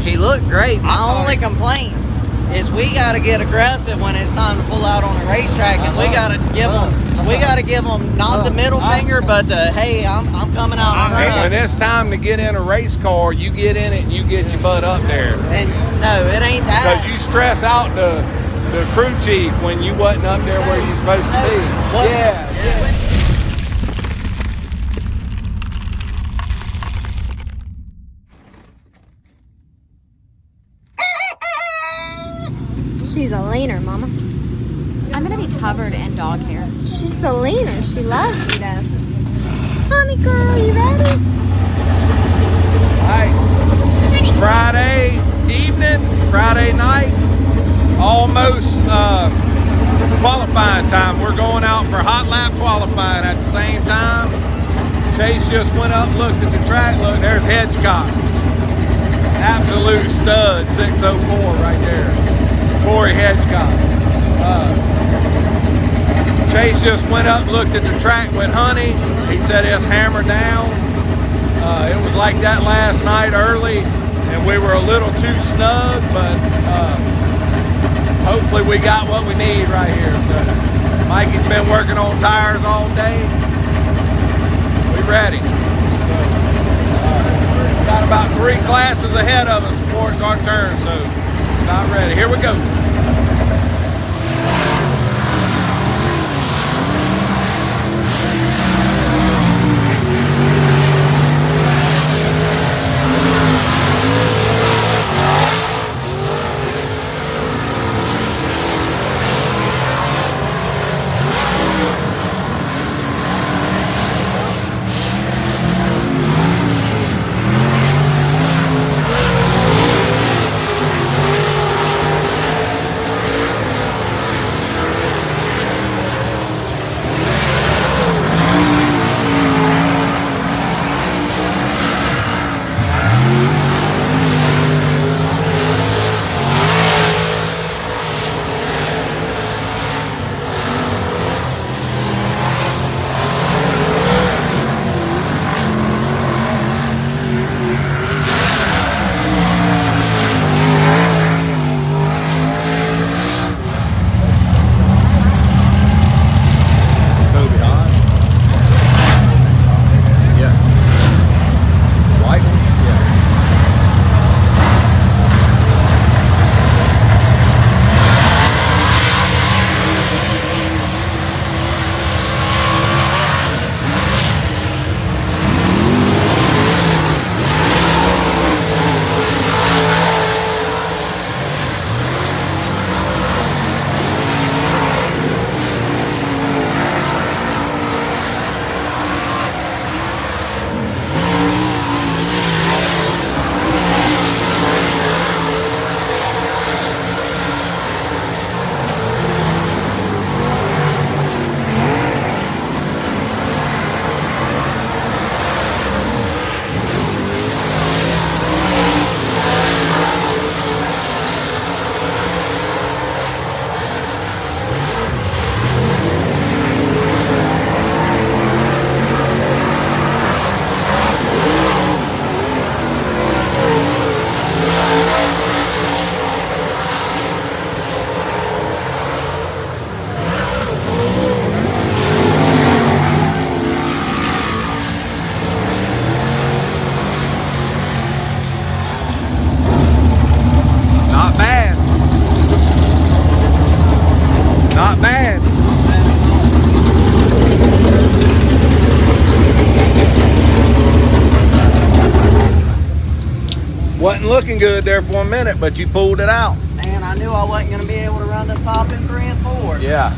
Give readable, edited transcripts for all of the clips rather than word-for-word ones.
He looked great. My only complaint is we got to get aggressive when it's time to pull out on the racetrack, and we got to give them not the middle finger, but the hey, I'm coming out. And when it's time to get in a race car, you get in it and you get your butt up there. And no, it ain't that. Because you stress out the crew chief when you wasn't up there where you're supposed to be. Yeah. She's a leaner, Mama. I'm gonna be covered in dog hair. She's a leaner. She loves you, though. Honey girl, you ready? All right. Friday evening, Friday night, almost qualifying time. We're going out for hot lap qualifying at the same time. Chase just went up, looked at the track. Look, there's Hedgecock. Absolute stud, 604 right there. Corey Hedgecock. Chase just went up, looked at the track with Honey. He said it's hammered down. It was like that last night early, and we were a little too snug, but hopefully we got what we need right here. So Mikey's been working on tires all day. We ready. So, got about 3 classes ahead of us before it's our turn, so about ready. Here we go. Wasn't looking good there for a minute, but you pulled it out. Man, I knew I wasn't going to be able to run the top in 3 and 4. Yeah.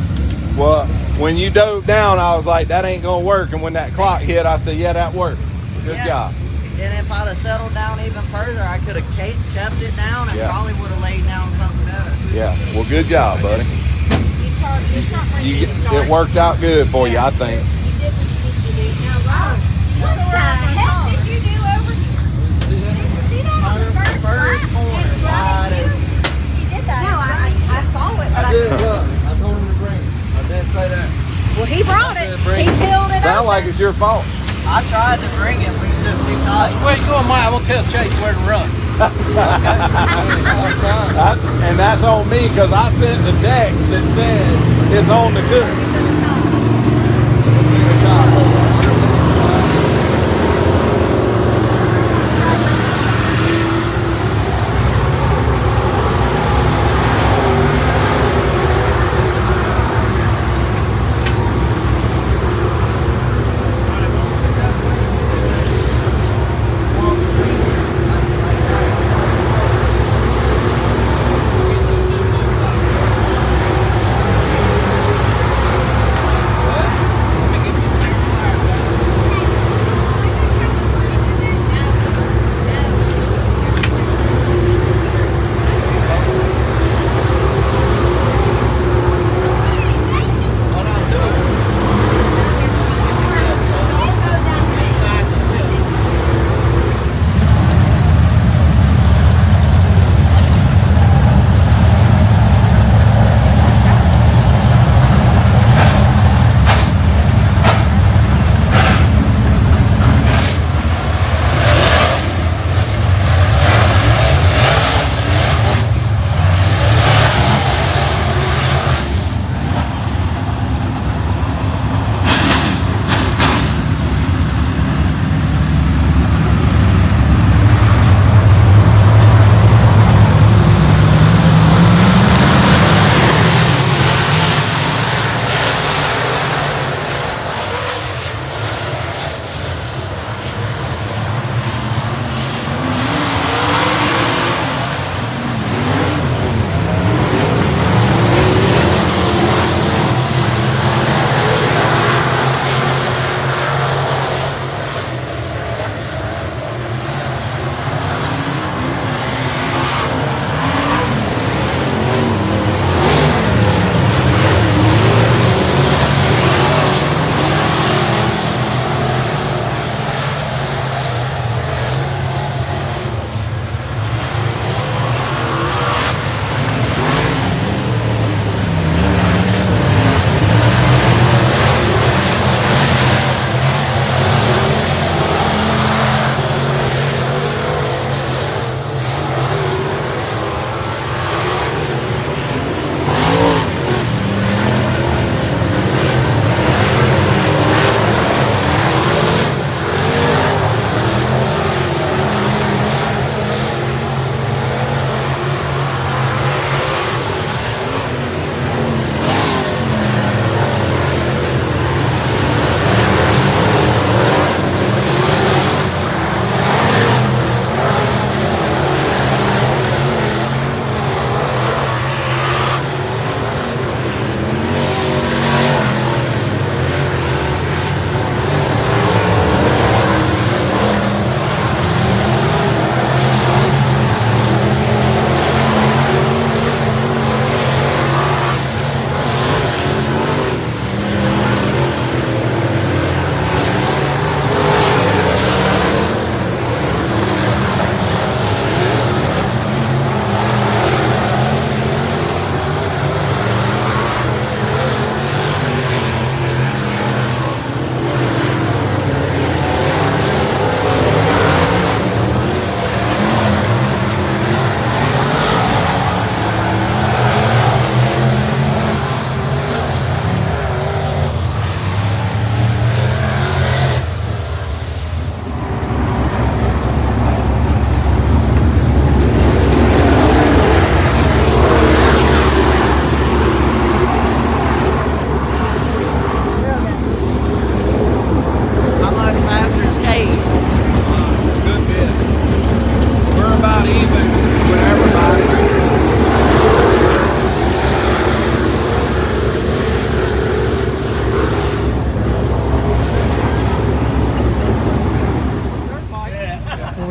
Well, when you dove down, I was like, that ain't going to work. And when that clock hit, I said, yeah, that worked. Good job. And if I'd have settled down even further, I could have kept it down and probably would have laid down something better. Yeah. Well, good job, buddy. It worked out good for you, I think. You did what you need to do. Now, what the heck did you do over? Did you see that on the first corner? You did that. No, I saw it. But I did. I told him to bring it. I did say that. Well, he brought it. He peeled it. Sound like it's your fault. I tried to bring it, but it's just too tight. Where you going, Mike? I'm going to tell Chase where to run. And that's on me because I sent the text that said it's on the cook.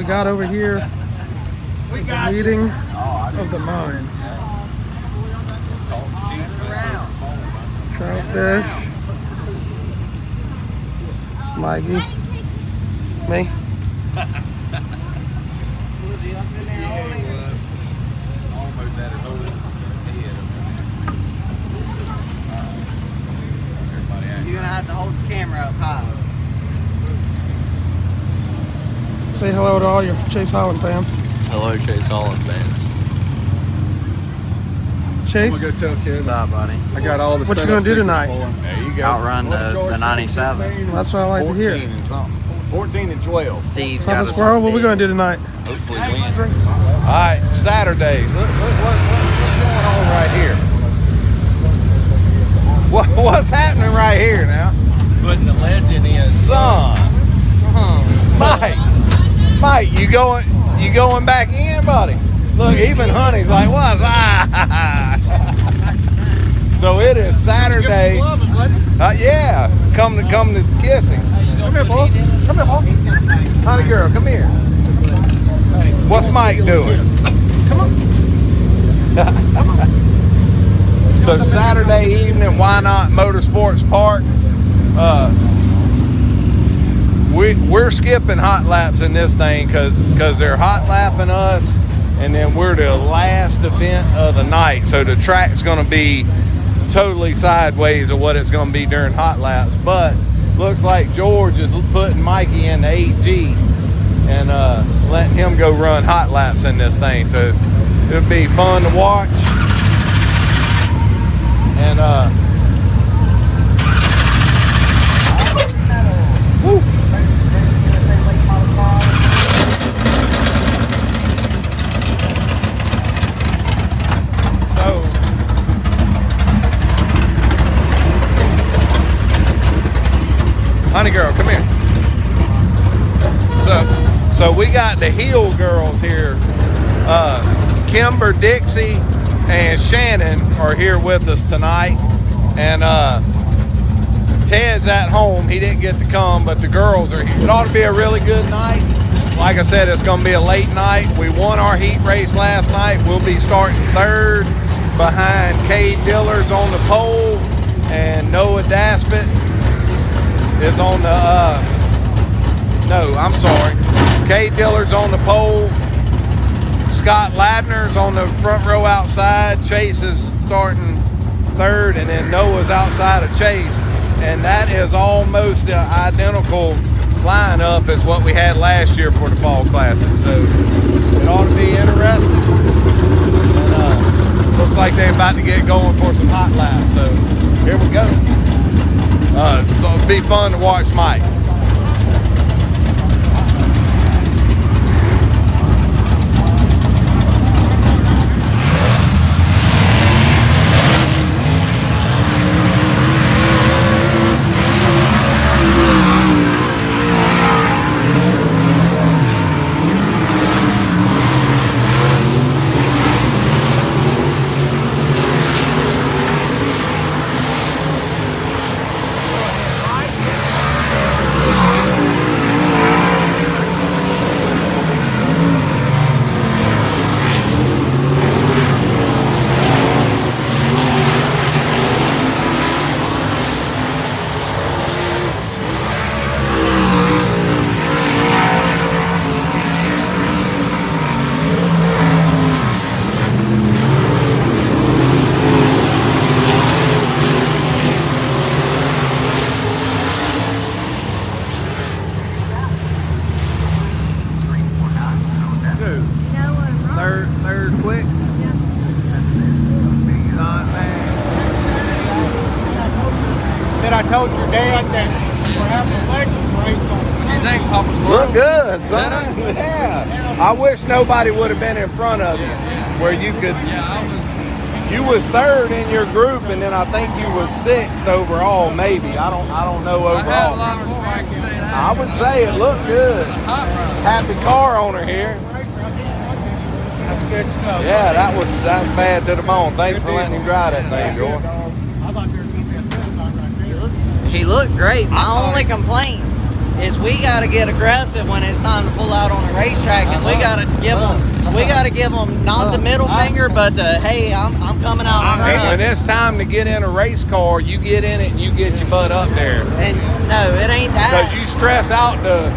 got over here is a meeting of the minds. Troutfish. Mikey. Me. Was he up in there holding? He was. Almost had his whole head. You're gonna have to hold the camera up high. Say hello to all your Chase Holland fans. Hello, Chase Holland fans. Chase, I'm gonna go tell kids. What's up, buddy? I got all the. What you setup gonna do secrets tonight? for 'em. There you go. Outrun the 97. that's what I like to 14 hear. and something. 14 and 12. Steve's Papa got us Squirrel, on what we bid. gonna do tonight? Hopefully win. All right, Saturday. Look what's going on right here. What's happening right here now? Putting the legend in. Son, Mike, you going back in, buddy? Look, even Honey's like, what? So it is Saturday. Yeah, come to kissing. Come here, boy. Come here, boy. Honey girl, come here. What's Mike doing? Come on. So Saturday evening, Whynot Motorsports Park. We're skipping hot laps in this thing because they're hot lapping us, and then we're the last event of the night. So the track's going to be totally sideways of what it's going to be during hot laps. But looks like George is putting Mikey in the 8G and letting him go run hot laps in this thing. So it'll be fun to watch. And woo. So honey girl, come here. So we got the heel girls here. Kimber, Dixie, and Shannon are here with us tonight. And Ted's at home. He didn't get to come, but the girls are here. It ought to be a really good night. Like I said, it's going to be a late night. We won our heat race last night. We'll be starting third behind Cade Dillard's on the pole, and Noah Daspit is on the, no, I'm sorry. Cade Dillard's on the pole. Scott Ladner's on the front row outside. Chase is starting third, and then Noah's outside of Chase. And that is almost the identical lineup as what we had last year for the Fall Classic. So it ought to be interesting. And looks like they're about to get going for some hot laps. So here we go. So it'll be fun to watch Mike. Third quick. Not bad. That I told your dad that we're having a legends race on You think Papa Squirrel? Look good, son. Yeah. I wish nobody would have been in front of you where you could. You was third in your group, and then I think you was sixth overall, maybe. I don't know I had a overall. lot more, I can say that. I would say it looked good. Hot rod. Happy car owner here. That's good stuff. Yeah, that's bad to the bone. Thanks for letting him drive that thing, George. I thought there was going to be a fist fight right there. He looked great. My only complaint is we got to get aggressive when it's time to pull out on the racetrack, and we got to give them not the middle finger, but the, hey, I'm coming out in front When of you. it's time to get in a race car, you get in it and you get your butt up there. And no, it ain't Because that. you stress out the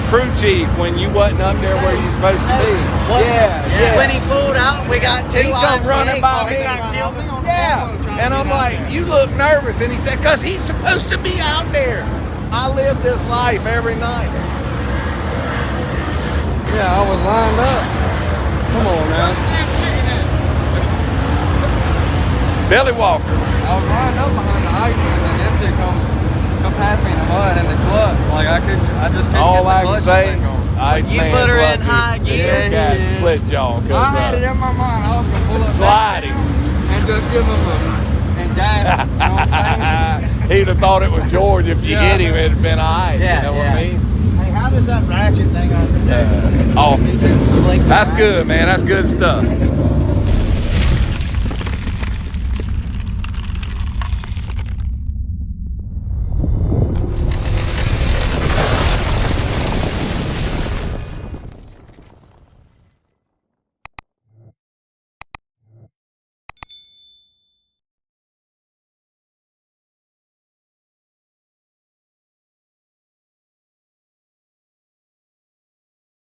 crew chief when you wasn't up there where you're supposed to be. What- Yeah. When he pulled out, we got two He come running by me. cars. Yeah. And I'm like, you look nervous. And he said, because he's supposed to be out there. I live this life every night. Yeah, I was lined up. Billy Walker. I was lined up behind the Iceman, and them two come past me in the mud in the clutch. Like I just couldn't All get the I can clutch say, thing going. Ice You Man's put her in lucky. high gear. Got Yeah. split jaw. I had it in my mind. I was gonna pull up Slide him. and just give him and dash him. You know what I'm saying? He'd have thought it was George. If you Yeah. hit him, it'd have been all right. Yeah, You know what yeah. I mean? Hey, how does that ratchet thing on the deck? Awesome. That's good, man. That's good stuff.